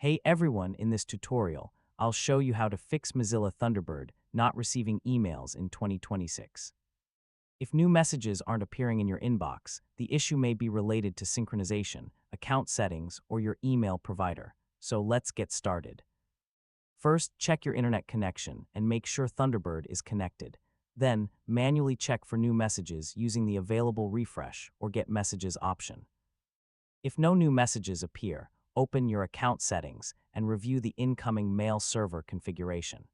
Hey everyone, in this tutorial, I'll show you how to fix Mozilla Thunderbird not receiving emails in 2026. If new messages aren't appearing in your inbox, the issue may be related to synchronization, account settings, or your email provider. So let's get started. First, check your internet connection and make sure Thunderbird is connected. Then, manually check for new messages using the available refresh or get messages option. If no new messages appear, open your account settings and review the incoming mail server configuration.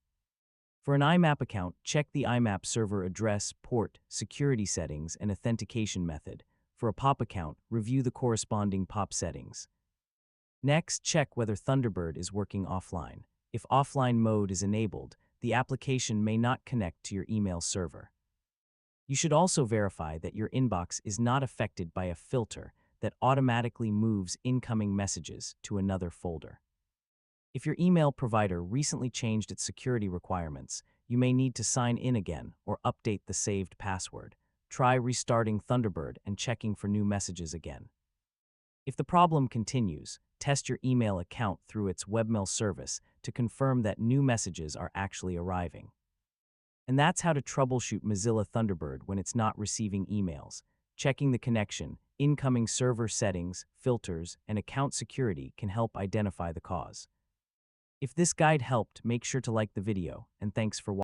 For an IMAP account, check the IMAP server address, port, security settings, and authentication method. For a POP account, review the corresponding POP settings. Next, check whether Thunderbird is working offline. If offline mode is enabled, the application may not connect to your email server. You should also verify that your inbox is not affected by a filter that automatically moves incoming messages to another folder. If your email provider recently changed its security requirements, you may need to sign in again or update the saved password. Try restarting Thunderbird and checking for new messages again. If the problem continues, test your email account through its webmail service to confirm that new messages are actually arriving. And that's how to troubleshoot Mozilla Thunderbird when it's not receiving emails. Checking the connection, incoming server settings, filters, and account security can help identify the cause. If this guide helped, make sure to like the video, and thanks for watching.